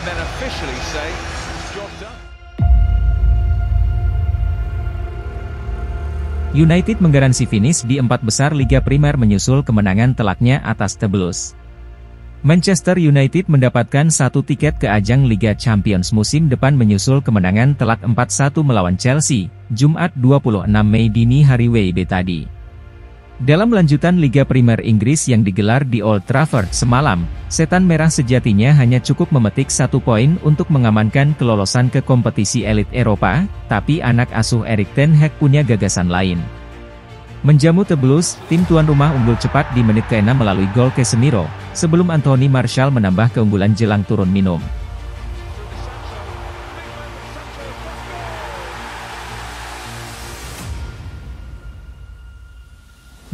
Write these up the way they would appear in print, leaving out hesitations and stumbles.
then officially say, job done. United menggaransi finish di 4 besar Liga Primer menyusul kemenangan telaknya atas The Blues. Manchester United mendapatkan 1 tiket ke ajang Liga Champions musim depan menyusul kemenangan telak 4-1 melawan Chelsea, Jumat 26 Mei dini hari WIB tadi. Dalam lanjutan Liga Primer Inggris yang digelar di Old Trafford semalam, Setan Merah sejatinya hanya cukup memetik 1 poin untuk mengamankan kelolosan ke kompetisi elit Eropa, tapi anak asuh Erik ten Hag punya gagasan lain. Menjamu The Blues, tim tuan rumah unggul cepat di menit ke-6 melalui gol Casemiro, sebelum Anthony Martial menambah keunggulan jelang turun minum.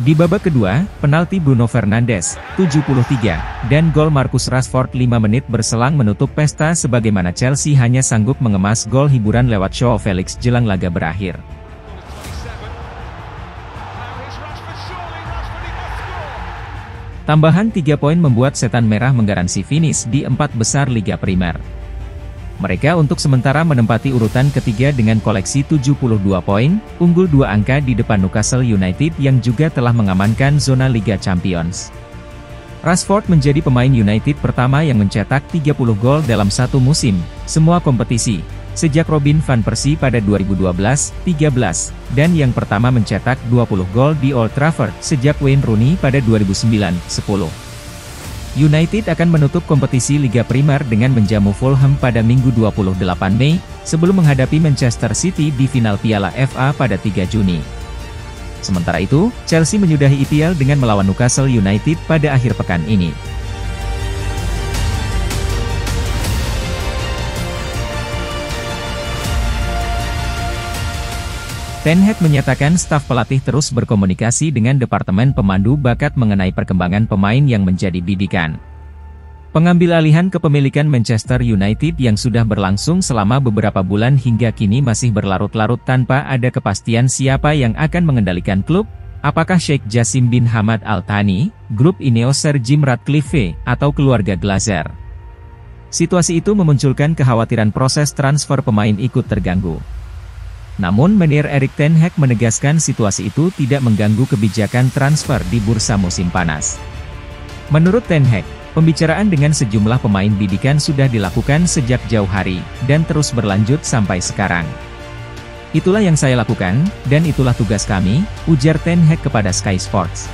Di babak kedua, penalti Bruno Fernandes, 73, dan gol Marcus Rashford 5 menit berselang menutup pesta sebagaimana Chelsea hanya sanggup mengemas gol hiburan lewat Joao Felix jelang laga berakhir. Tambahan 3 poin membuat Setan Merah menggaransi finish di 4 besar Liga Primer. Mereka untuk sementara menempati urutan ketiga dengan koleksi 72 poin, unggul 2 angka di depan Newcastle United yang juga telah mengamankan zona Liga Champions. Rashford menjadi pemain United pertama yang mencetak 30 gol dalam satu musim, semua kompetisi, sejak Robin van Persie pada 2012-13, dan yang pertama mencetak 20 gol di Old Trafford sejak Wayne Rooney pada 2009-10. United akan menutup kompetisi Liga Primer dengan menjamu Fulham pada Minggu 28 Mei, sebelum menghadapi Manchester City di final Piala FA pada 3 Juni. Sementara itu, Chelsea menyudahi IPL dengan melawan Newcastle United pada akhir pekan ini. Ten Hag menyatakan staf pelatih terus berkomunikasi dengan Departemen Pemandu Bakat mengenai perkembangan pemain yang menjadi bidikan. Pengambil alihan kepemilikan Manchester United yang sudah berlangsung selama beberapa bulan hingga kini masih berlarut-larut tanpa ada kepastian siapa yang akan mengendalikan klub, apakah Sheikh Jassim bin Hamad Al Thani, grup Ineos Sir Jim Ratcliffe, atau keluarga Glazer. Situasi itu memunculkan kekhawatiran proses transfer pemain ikut terganggu. Namun Menir Erik ten Hag menegaskan situasi itu tidak mengganggu kebijakan transfer di bursa musim panas. Menurut ten Hag, pembicaraan dengan sejumlah pemain bidikan sudah dilakukan sejak jauh hari, dan terus berlanjut sampai sekarang. Itulah yang saya lakukan, dan itulah tugas kami, ujar ten Hag kepada Sky Sports.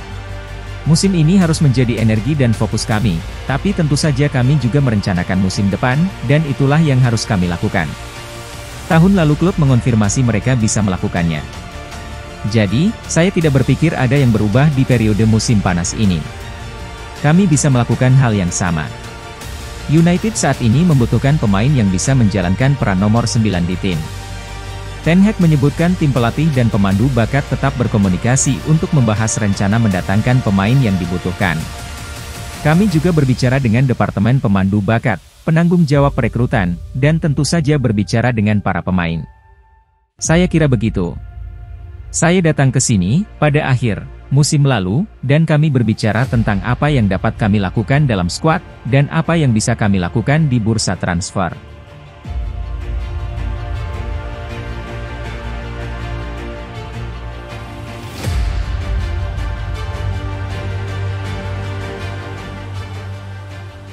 Musim ini harus menjadi energi dan fokus kami, tapi tentu saja kami juga merencanakan musim depan, dan itulah yang harus kami lakukan. Tahun lalu klub mengonfirmasi mereka bisa melakukannya. Jadi, saya tidak berpikir ada yang berubah di periode musim panas ini. Kami bisa melakukan hal yang sama. United saat ini membutuhkan pemain yang bisa menjalankan peran nomor 9 di tim. Ten Hag menyebutkan tim pelatih dan pemandu bakat tetap berkomunikasi untuk membahas rencana mendatangkan pemain yang dibutuhkan. Kami juga berbicara dengan Departemen Pemandu Bakat, penanggung jawab perekrutan, dan tentu saja berbicara dengan para pemain. Saya kira begitu. Saya datang ke sini pada akhir musim lalu, dan kami berbicara tentang apa yang dapat kami lakukan dalam skuad, dan apa yang bisa kami lakukan di bursa transfer.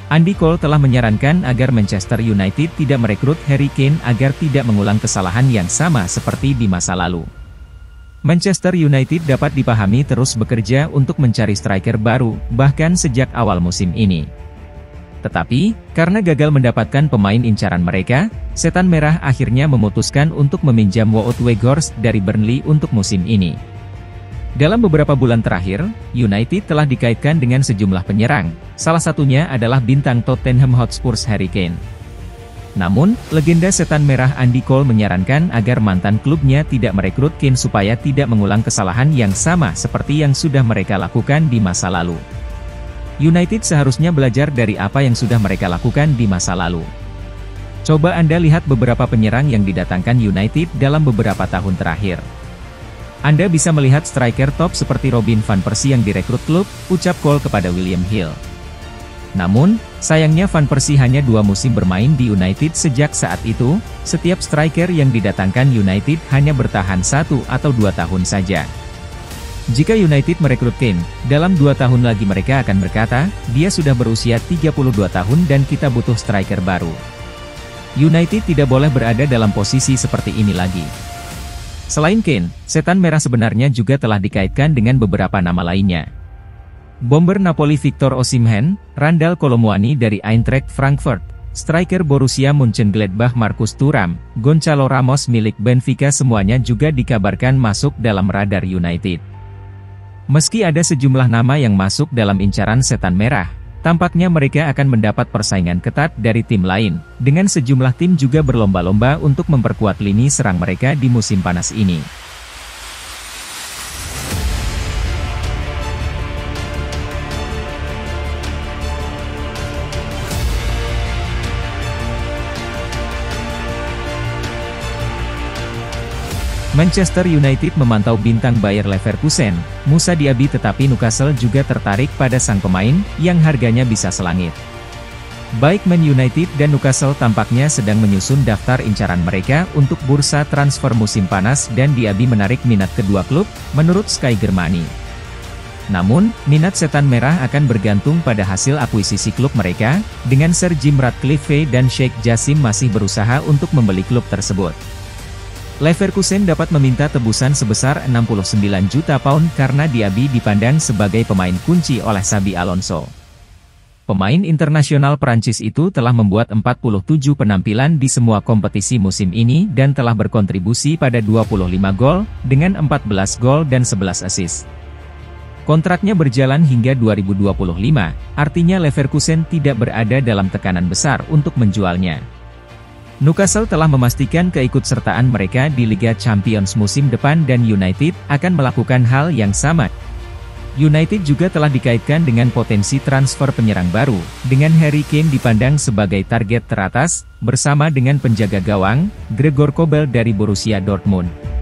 Andy Cole telah menyarankan agar Manchester United tidak merekrut Harry Kane agar tidak mengulang kesalahan yang sama seperti di masa lalu. Manchester United dapat dipahami terus bekerja untuk mencari striker baru, bahkan sejak awal musim ini. Tetapi, karena gagal mendapatkan pemain incaran mereka, Setan Merah akhirnya memutuskan untuk meminjam Wout Weghorst dari Burnley untuk musim ini. Dalam beberapa bulan terakhir, United telah dikaitkan dengan sejumlah penyerang, salah satunya adalah bintang Tottenham Hotspur Harry Kane. Namun, legenda Setan Merah Andy Cole menyarankan agar mantan klubnya tidak merekrut Kane supaya tidak mengulang kesalahan yang sama seperti yang sudah mereka lakukan di masa lalu. United seharusnya belajar dari apa yang sudah mereka lakukan di masa lalu. Coba Anda lihat beberapa penyerang yang didatangkan United dalam beberapa tahun terakhir. Anda bisa melihat striker top seperti Robin van Persie yang direkrut klub, ucap Cole kepada William Hill. Namun, sayangnya Van Persie hanya 2 musim bermain di United sejak saat itu, setiap striker yang didatangkan United hanya bertahan 1 atau 2 tahun saja. Jika United merekrut Kane, dalam 2 tahun lagi mereka akan berkata, dia sudah berusia 32 tahun dan kita butuh striker baru. United tidak boleh berada dalam posisi seperti ini lagi. Selain Kane, setan merah sebenarnya juga telah dikaitkan dengan beberapa nama lainnya. Bomber Napoli Victor Osimhen, Randal Kolo Muani dari Eintracht Frankfurt, striker Borussia Mönchengladbach Marcus Thuram, Gonçalo Ramos milik Benfica semuanya juga dikabarkan masuk dalam radar United. Meski ada sejumlah nama yang masuk dalam incaran setan merah, tampaknya mereka akan mendapat persaingan ketat dari tim lain, dengan sejumlah tim juga berlomba-lomba untuk memperkuat lini serang mereka di musim panas ini. Manchester United memantau bintang Bayer Leverkusen, Moussa Diaby, tetapi Newcastle juga tertarik pada sang pemain, yang harganya bisa selangit. Baik Man United dan Newcastle tampaknya sedang menyusun daftar incaran mereka untuk bursa transfer musim panas dan Diaby menarik minat kedua klub, menurut Sky Germany. Namun, minat setan merah akan bergantung pada hasil akuisisi klub mereka, dengan Sir Jim Ratcliffe dan Sheikh Jassim masih berusaha untuk membeli klub tersebut. Leverkusen dapat meminta tebusan sebesar 69 juta pound karena Diaby dipandang sebagai pemain kunci oleh Xabi Alonso. Pemain internasional Prancis itu telah membuat 47 penampilan di semua kompetisi musim ini dan telah berkontribusi pada 25 gol, dengan 14 gol dan 11 assist. Kontraknya berjalan hingga 2025, artinya Leverkusen tidak berada dalam tekanan besar untuk menjualnya. Newcastle telah memastikan keikutsertaan mereka di Liga Champions musim depan dan United akan melakukan hal yang sama. United juga telah dikaitkan dengan potensi transfer penyerang baru, dengan Harry Kane dipandang sebagai target teratas, bersama dengan penjaga gawang, Gregor Kobel dari Borussia Dortmund.